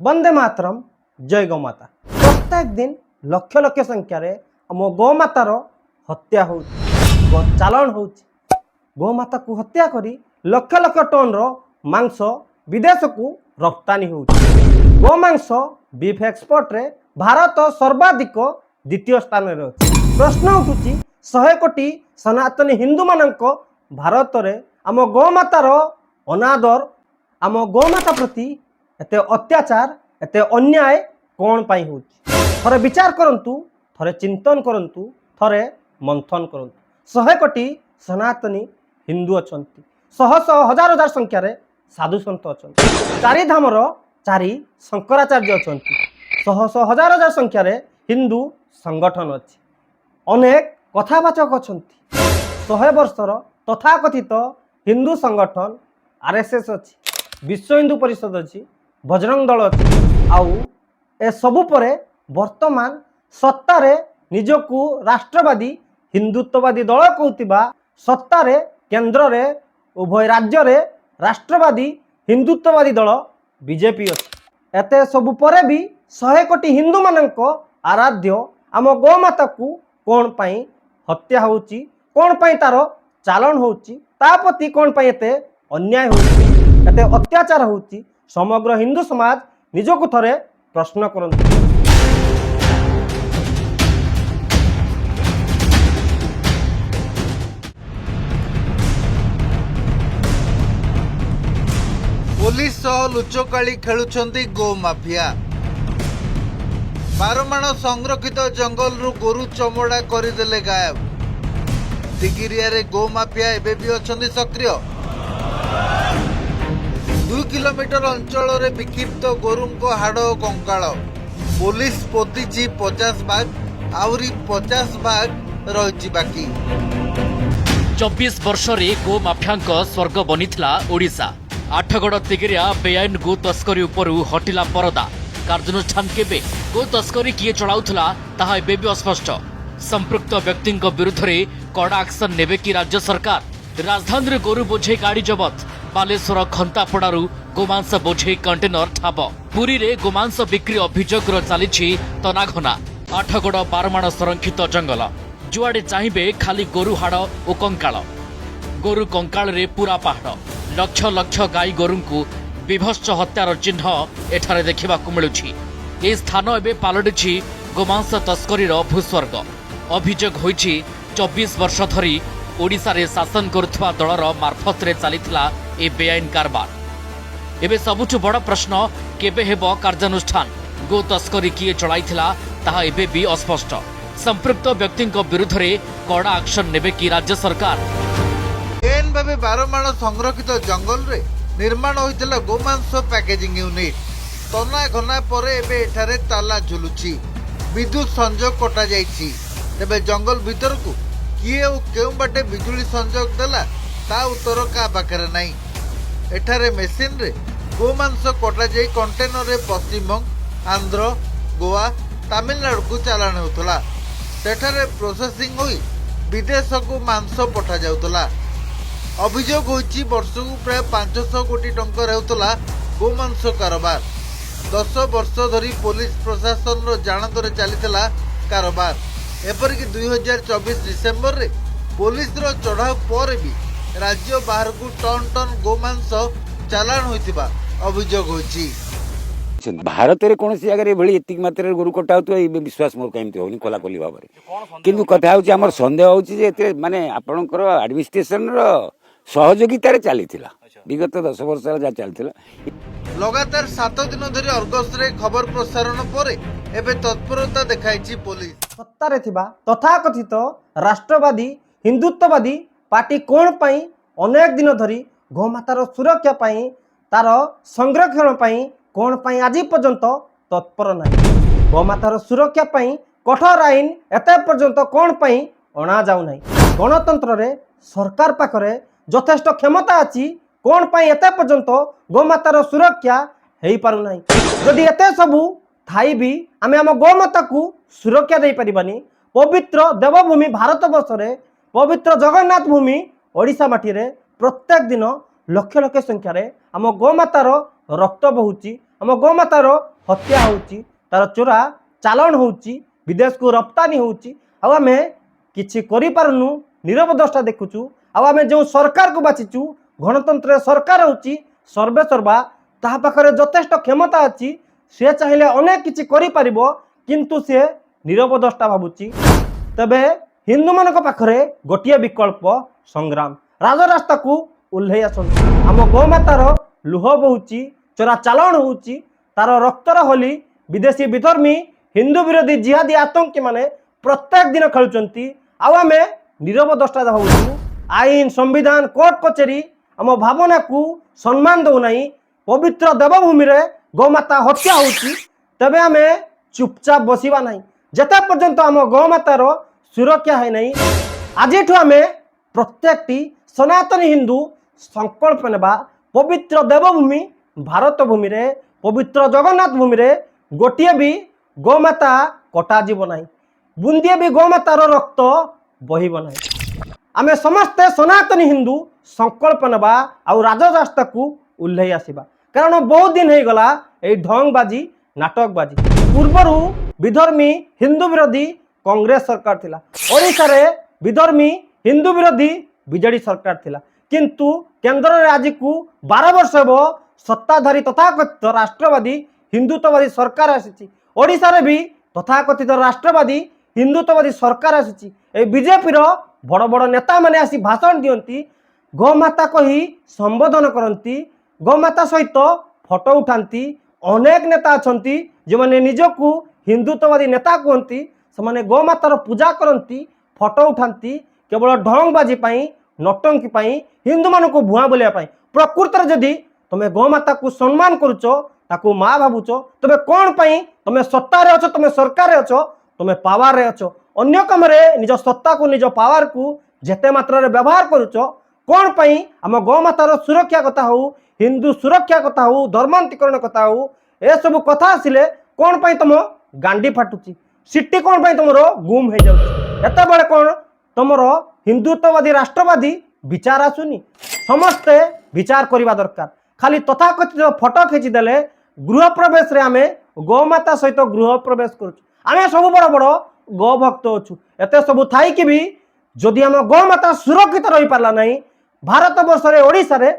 वंदे मातरम जय गौमाता। प्रत्येक दिन लक्ष लक्ष संख्यार आम गौमातार हत्या हो चालाण हो गौमाता को हत्या करी लक्ष लक्ष टन मांस विदेश को रप्तानी हो गोमांस बीफ एक्सपोर्ट रे भारत सर्वाधिक द्वितीय स्थान रे अछि। प्रश्न उठुची 100 कोटी सनातनी हिंदू मानक भारत रे आम गौमातार अनादर आम गौमाता प्रति एते अत्याचार एते अन्याय कौन पाई होची थरे विचार करंतु थरे चिंतन करंतु थरे मंथन करंतु 100 कोटी सनातनी हिंदू अछंती शह शह हजार हजार संख्यार साधु सन्त अछंती चारि धामर चारि शंकराचार्य अछंती शह शह हजार हजार संख्यार हिंदू संगठन अछि अनेक कथावाचक अछंती 100 वर्षर तथाकथित हिंदू संगठन आरएसएस अछि विश्व हिंदू परिषद अछि बजरंग दल अछि आउ ए सबु परे वर्तमान सत्तारे निजकू राष्ट्रवादी हिंदुत्ववादी दल कहूतिबा सत्तारे केंद्र रे उभय राज्य रे राष्ट्रवादी हिंदुत्ववादी दल बीजेपी अछि एते सबु परे भी 100 कोटी हिंदू मानक आराध्य आम गौमाता को कौन पाई हत्या होची कौन पाई तार चालन होची ता प्रति कौन पाई एते अन्याय होची एते अत्याचार होची समग्र हिंदू समाज निजको थरे प्रश्न करंतु। पुलिस सह लुचकाली खेलुछंती गो माफिया बारमाण संरक्षित जंगल रु गोरु चमड़ा करदेले गायब दिगिरिया रे गो माफिया एबे भी अछंती सक्रिय 2 किलोमीटर अंचल रे विक्षिप्त गोरुंको हाड़ कंकाल पुलिस पोतीची 50 बाघ आउरी 50 बाघ रही बाकी 24 वर्ष रे गो माफिया स्वर्ग बनीथिला ओडिशा आठगड़ तिगिरिया बेआईन गो तस्करी उपरू हटिला परदा कार्यानुष्ठान केबे गो तस्करी किए चलाउथला ताहा एबे भी अस्पष्ट संपृक्त व्यक्ति विरुद्ध रे कड़ा एक्शन नेबे कि राज्य सरकार राजधानी गोरु बोझे गाड़ी जबत बालेश्वर खंतापड़ारू गोमांस बोझे कंटेनर ठाब पुरी रे गोमांस बिक्री अभियोग चली तनाघना आठगड़ बारमाण संरक्षित जंगल जुआड़े चाहिए खाली गोरु हाड़ और कंकाल गोरु कंकाल रे पूरा पहाड़ लक्ष लक्ष गाई गोरु को विभत्स हत्यार चिन्ह एठारे देखा मिलूँ ए स्थान एवं पलटि गोमांस तस्करीर भूस्वर्ग अभियोग होइछि 24 वर्ष धरी ओडिशा रे शासन करुवा दलर मार्फत रे चलीथिला ए बेआईन कारबार एबे सबुठु बड़ प्रश्न केबे हेबो कार्यानुष्ठान गो तस्करी किए चलाइथिला ताहा एबे भी अस्पष्ट संपृक्त व्यक्ति विरुद्ध रे कड़ा एक्शन नेबे कि राज्य सरकार एन भाबे बारमाण संरक्षित जंगल रे निर्माण होइतिला गोमांस पैकेजिंग यूनिट तना घना परे एबे एठारे ताला झुलुछि विद्युत संजोग कटा जाइछि तेबे जंगल भीतर को किए और केउ बाटे बिजुली संजोग देला ता उत्तर का पाखरे नहीं एठारे मेसिन रे गोमांस कटा जाई कंटेनर रे पश्चिमबंग आंध्र गोवा तमिलनाडु को चालाण होतला सेठारे प्रोसेसिंग होई विदेश को मांस पठा जाउतला अभियोग होइछि वर्ष को प्राय 500 कोटी टंका हेउतला गोमांस कारोबार 10 वर्ष धरी पुलिस प्रशासन रो जानतरे चलीथिला कारोबार एपरिक 2024 डिसेम्बर रे पुलिस रो चढ़ाऊ पर भी राज्य बाहर को टन टन गोमांस चालाण होइतिबा अभियोग होइछि भारत में कौन जगह भली एतिक मात्रा गोरु कटा हो विश्वास मोर कमी होनी खोलाखोली भाव में किंतु कथा हूँ आम सन्देह हो माने आपणकर एडमिनिस्ट्रेशन सहयोगितार चली विगत 10 वर्ष जहाँ चलता लगातार 7 दिन धरी अर्गस रे खबर प्रसारण पर एबे तत्परता देखाइछि पुलिस सत्तारे थिबा तथाकथित राष्ट्रवादी हिंदुत्ववादी पार्टी कौन पाई अनेक दिन धरी गौमातार सुरक्षा पाई तार संरक्षण पाई कौन पाई आज पर्यंत तत्पर नहीं गौमातार सुरक्षा पाई कठोर आईन एते पर्यंत कौन पाई अणा जाऊ नहीं गणतंत्र रे सरकार पाखरे यथेष्ट क्षमता अछि कौन पाई एते पर्यंत गौमातार सुरक्षा हेई पारु नहीं जदि एते सबू थाई भी आमे आम गौमाता को सुरक्षा दे परिबानी पवित्र देवभूमि भारत वर्ष रे पवित्र जगन्नाथ भूमि ओडिशा माटी रे प्रत्येक दिन लक्ष लक्ष संख्यार आम गौमातार रक्त बहुची आम गोमातार हत्या होउची तार चोरा चालाण होउची विदेश को रप्तानी होउची आम किछि करि पारुनु नीरव दृष्टा देखुचु आम जो सरकार को बाछिचु गणतंत्र सरकार होउची सर्वे सर्वा ता पाखरे यथेष्ट क्षमता अछि से चाहिले अनेक किछि करि पारिबो किंतु से नीरव दृष्टा भाबुची तबे हिंदू मानक पाखरे गोटिए विकल्प संग्राम राजरास्ता को उल्लेई आसନ୍ତୁ आम गोमातार लुह बहुची चोरा चालाण होउची तार रक्तर होली विदेशी विधर्मी हिंदू विरोधी जिहादी आतंकी माने प्रत्येक दिन खेलुचंती आम नीरव दृष्टा भावुचु आईन संविधान कोर्ट कचेरी आम भावना को सम्मान दौ नहीं पवित्र देवभूमि रे गोमाता हत्या होउची तबे आम चुपचाप बसिबा नहीं जेता पर्यंत आम गोमातार सुरक्षा है नहीं आज आम प्रत्येकटी सनातनी हिंदू संकल्प नेबा पवित्र देवभूमि भारत भूमि रे पवित्र जगन्नाथ भूमि रे गोटिए भी गोमाता कटा जीव नहीं बुंदिए भी गोमातार रक्त बहिब नहीं आमे समस्ते सनातनी हिंदू संकल्प नेबा आउ राजरास्ता को उल्लेई आसिबा कारण बहुत दिन हो गला ए ढंगबाजी नाटकबाजी पूर्वरु विधर्मी हिंदू विरोधी कांग्रेस सरकार थिला ओडिशा रे विधर्मी हिंदू विरोधी बीजेडी सरकार थिला किंतु केंद्र रे आज को 12 वर्ष हो सत्ताधारी तथाकथित राष्ट्रवादी हिंदुत्ववादी सरकार आसी ओडिशा रे भी तथाकथित राष्ट्रवादी हिंदुत्ववादी सरकार आसी ए बीजेपी रो बड़ बड़ नेता माने आसी भाषण दियंती गोमाता कही संबोधन करती गोमाता सहित फोटो उठाती अनेक नेता अछंती जो माने निजकू हिंदुत्ववादी नेता कहती से गोमातार पूजा करती फोटो उठाती केवल ढंगबाजी नटंकी हिंदू मान को भुआ बोलिया प्रकृत में जदि तुम गोमाता को सम्मान करुच ताकू माँ भावुच तबे कौन तुम सत्तार अच्छ तुम सरकार अच्छ तुम पावर रे अच्छ अन्य कम निज सत्ता को निज पावर को जेते मात्रा व्यवहार करुच कौन आम गोमातार सुरक्षा कथा हो हिंदू सुरक्षा कथा हो धर्मांतरीकरण कथा हो ए सब कथा आसिले कौन तुम गांडी फाटुची सिटी कौन तुम गुम हो जाते बड़े कौन तुम हिंदुत्ववादी राष्ट्रवादी विचार आसुनी समस्ते विचार करने दरकार खाली तथाकथित फोटो खींचीदे गृह प्रवेश रे आमे गोमाता सहित गृह प्रवेश करें सब बड़ बड़ गो भक्त अच्छु एत सब थी कि भी जदि आम गोमाता सुरक्षित रही पारा ना भारत वर्ष ओडिशा रे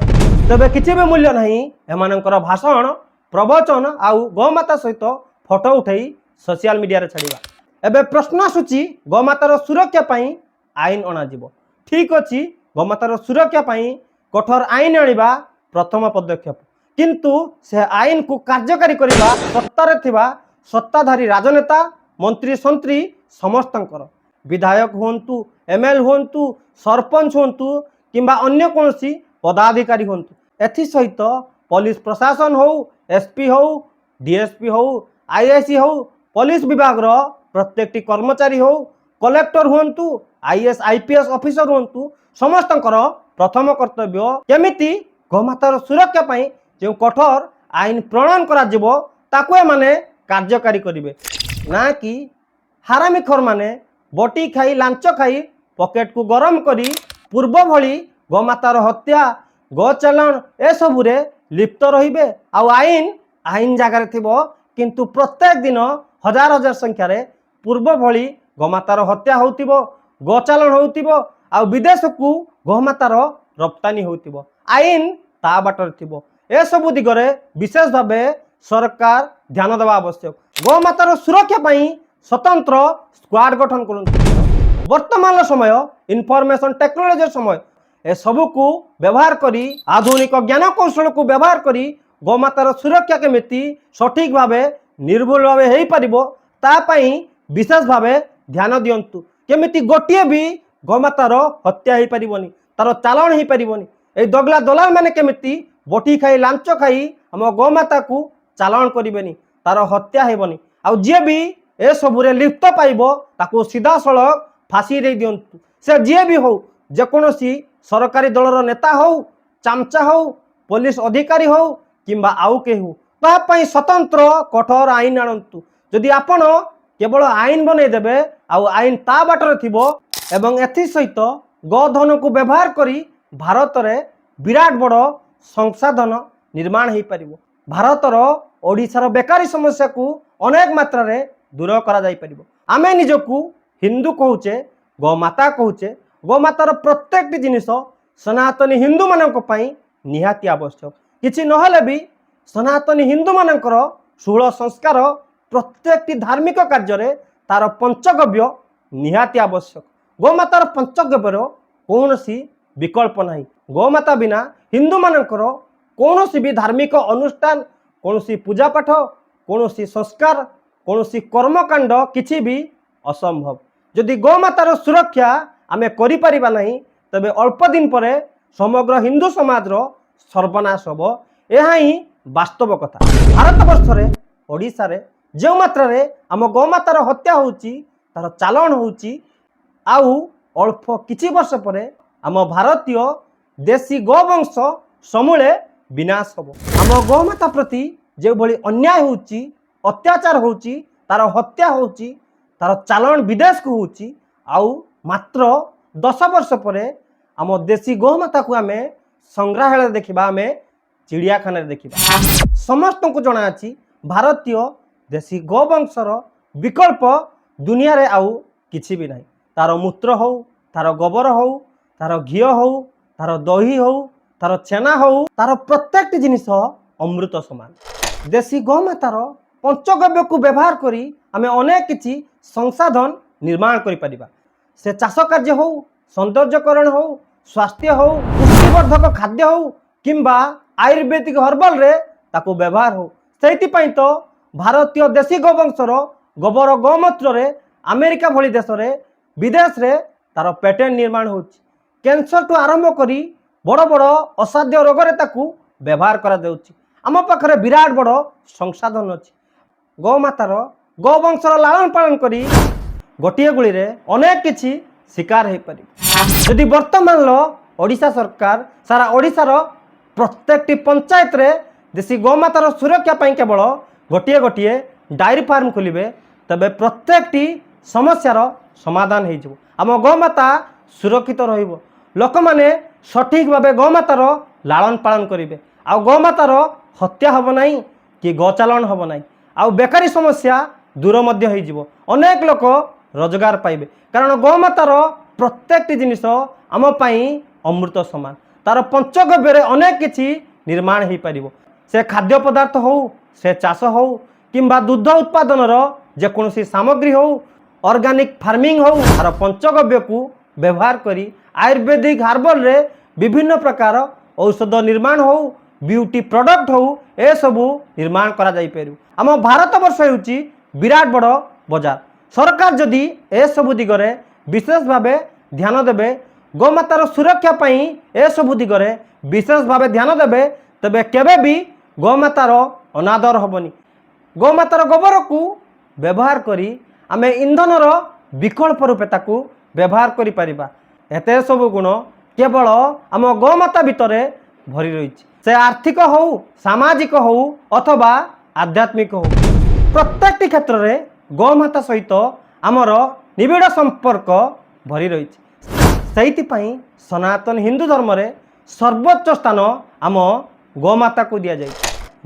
तबे किसी भी मूल्य नहीं एमानकर भाषण प्रवचन आउ गोमाता सहित फोटो उठाई सोशल मीडिया रे छाड़िबा एबे प्रश्न आसुची गोमातार सुरक्षा पाई आईन अणाजिब ठीक अच्छी गोमातार सुरक्षा पाई कठोर आईन आनिबा प्रथम पदक्षेप किंतु से आईन को कार्यकारी करबा सत्तारे थिबा सत्ताधारी राजनेता मंत्री संत्री समस्तंकर विधायक हुंतु एमएल हुंतु सरपंच हुंतु किंबा अन्य कोनसी पदाधिकारी हुंतु एथि सहित पुलिस प्रशासन हो एसपी हो डीएसपी हो आईआईसी हो पुलिस विभाग रो प्रत्येकटी कर्मचारी हो कलेक्टर हुंतु आईएएस आईपीएस ऑफिसर हुंतु समस्तंकर प्रथम कर्तव्य केमिति गोमातार सुरक्षा पाई जो कठोर आईन प्रणयन करा जिवो ताकू एमाने कार्यकारी करिवे ना कि हारामिखोर माने बटी खाई लांच खाई पॉकेट को गरम करी पूर्व भली गोमातार हत्या गो चालाण ए सबुरे लिप्त रहिबे आउ आईन आईन जगार थिबो किंतु प्रत्येक दिन हजार हजार संख्या रे पूर्व भली गोमातार हत्या होतिबो गो चालाण होतिबो आउ विदेश को गोमातार रप्तानी होतिबो आईन ता बाटर थिबो ए सबु दिगरे विशेष भावे सरकार ध्यान देवा आवश्यक गोमातार सुरक्षा पाई स्वतंत्र स्क्वाड गठन करु वर्तमान समय इनफॉरमेशन टेक्नोलॉजी समय ए सबु को व्यवहार करी आधुनिक ज्ञान कौशल को व्यवहार करी गोमातार सुरक्षा केमिति सठिक भावे निर्भुल भावे हेई परिबो ता पाई विशेष भावे ध्यान दियंतु केमिति गोटिए भी गोमातार हत्या हेई परिबोनी तार चालाण हेई परिबोनी ए दगला दलाल माने केमिति बटी खाई लांच खाई हम गोमाता को चालाण करिबेनी तार हत्या हेबोनी आ जे भी ए सबुरे लिप्त पाइबो ताको सीधा सड़क फांसी दे दियंतु से जे भी हो जेकोसी सरकारी दलर नेता हो चामचा हो पुलिस अधिकारी हो किंबा आउ के हो तापाई स्वतंत्र कठोर आईन आणंतु जदि आपण केवल आईन बनै देबे आउ आईन ता बाटर थिबो एवं एथि सहित गोधन को व्यवहार करी भारत रे विराट बड़ संसाधन निर्माण हो पारिबो भारतर ओडिशार बेकारी समस्या को अनेक मात्रा रे दूर करा जाई परिबो। आमे निजकू हिंदू कहूचे, गोमाता कहूचे, गोमातार प्रत्येक जिनिस सनातनी हिंदू मानक पई निहाती आवश्यक। किछि नहले भी सनातनी हिंदू मानकर षोल संस्कार प्रत्येक धार्मिक कार्य तार पंचगव्य निहाती आवश्यक। गोमातार पंचगव्यर कौनसी विकल्प नहीं। गोमाता बिना हिंदू मानकर कौनसी भी धार्मिक अनुष्ठान, कौनसी पूजा पाठ, कौनसी संस्कार, कौनसी कर्मकांड किछि भी असंभव। जदि गोमातार सुरक्षा आमे करि परिबा नहीं तबे अल्प दिन परे समग्र हिंदू समाजर सर्वनाश हब। यह ही वास्तव कथा। भारत वर्ष रे ओडिशा रे जो मात्रा रे आम गोमातार हत्या होउची, तार चालान होउची, आउ अल्प किछि वर्ष परे आम भारतीय देशी गोवंश समूले विनाश हब। आम गोमाता प्रति जो भली अन्याय होउची, अत्याचार होउची, तार हत्या होउची, तार चालान विदेश को होउची, आउ मात्र 10 वर्ष परे आम देशी गोमाता को आमे संग्रहालय देखिबा, आमे चिड़ियाखाना देखिबा। समस्त को जना अछि भारतीय देशी गोवंशर विकल्प दुनिया रे आउ किछि भी नहीं। तार मूत्र हो, तार गोबर हो, तार घी हो, तार दही हो, तार छेना हो, तार प्रत्येक जिनिस अमृत समान। देशी गोमातार पंचगव्य को व्यवहार करी आमे अनेक किछि संसाधन निर्माण करि परिबा। से चाष कार्य हो, सौंदर्यकरण हो, स्वास्थ्य हो, पुष्टिवर्धक खाद्य हो, किंबा आयुर्वेदिक हर्बल रे ताको व्यवहार हो। सेति पई तो भारतीय देशी गोवंशर गोबर गोमूत्र रे अमेरिका भली देश रे विदेश रे तार पेटेंट निर्माण होछि। कैंसर टू आरंभ करी बड़ बड़ असाध्य रोग रे ताकू व्यवहार करा जाउछि। आम पाखरे विराट बड़ संसाधन अछि। गोमातार गोवंशर लालन पालन करी गोटिए गुली रे अनेक किछि शिकार हो पारि। यदि वर्तमान लो ओडिशा सरकार सारा ओडिशार प्रत्येक पंचायत रे देशी गोमातार सुरक्षा पाई केवल गोटिए गोटिए डायरी फार्म खोलिबे तबे प्रत्येक समस्यार समाधान हो जिवो। आम गोमाता सुरक्षित रहिबो। लोक माने सठिक भाबे गोमातार लालन पालन करिवे। आ गोमातार हत्या हब नाही कि गोचालन हब नाही। आ बेकारी समस्या दूर मध्य हो जिवो। अनेक लोक रोजगार पाइबे। कारण गोमातार प्रत्येक जिनिस आम पाई अमृत समान। तार पंचगव्य अनेक किछि निर्माण हो पारिबो। से खाद्य पदार्थ हो, से चाष हो, किंबा दुग्ध उत्पादन जेकोसी सामग्री हो, ऑर्गेनिक फार्मिंग हो, तार पंचगव्य को व्यवहार करी आयुर्वेदिक हार्बल रे विभिन्न प्रकार औषध निर्माण हो, ब्यूटी प्रोडक्ट हो, ए सबू निर्माण करा जाई पारिबो। आम भारत वर्ष होउची विराट बड़ बजार। सरकार जदि ए सबु दिगरे विशेष भावे ध्यान देबे, गोमातार सुरक्षा पाई ए सबु दिगरे विशेष भावे ध्यान देबे, तबे केबे भी गोमातार अनादर हबनी। गोमातार गोबर को व्यवहार करी आमे इंधनर विकल्प रूपे ताकू व्यवहार करि परिबा। एते सबु गुण केवल आम गोमाता भितरे भरी रहिछि। से आर्थिक हो, सामाजिक हो, अथवा आध्यात्मिक हो, प्रत्येक क्षेत्र में गोमाता सहित आमर निबिड़ संपर्क भरी रही। से सनातन हिंदू धर्म रे सर्वोच्च स्थान आम गोमाता को दि जाए।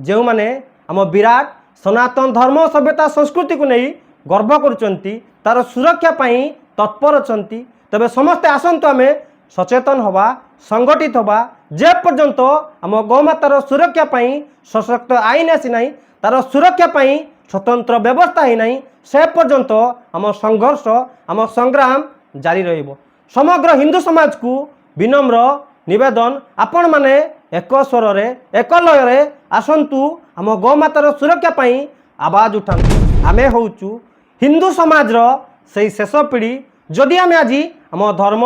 जो माने आम विराट सनातन धर्म सभ्यता संस्कृति को नहीं गर्व करुचंती, तार सुरक्षा पाई तत्पर अछंती। तबे समस्ते आसंतु आमे सचेतन हवा, संगठित हवा। जे पर्यंत आम गोमातार सुरक्षा पाई सशक्त आईन आसी नहीं, तार सुरक्षा पाई स्वतंत्र व्यवस्था ही नहीं, से पर्यंत आम संघर्ष, आम संग्राम जारी रहिबो। समग्र हिंदू समाज को विनम्र निवेदन, आपण माने एक स्वर रे एक लय रे आसंतु आम गोमातार सुरक्षा पाई आवाज उठांतु। आमे होउचु हिंदू समाज रो सेई शेष पीढ़ी। जदि आमे आज आम धर्म,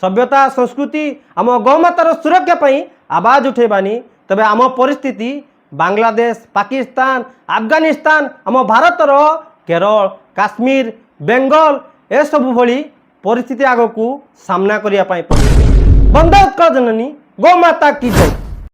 सभ्यता, संस्कृति, आम गोमातार सुरक्षा पाई आवाज उठेबानी, तबे आम परिस्थिति बांग्लादेश, पाकिस्तान, अफगानिस्तान, आम भारतर केरल, काश्मीर, बेंगल ए सबु भली परिस्थिति आगो को सामना करिया पाई पड़े। वंदे उत्कल जननी, गोमाता की जय।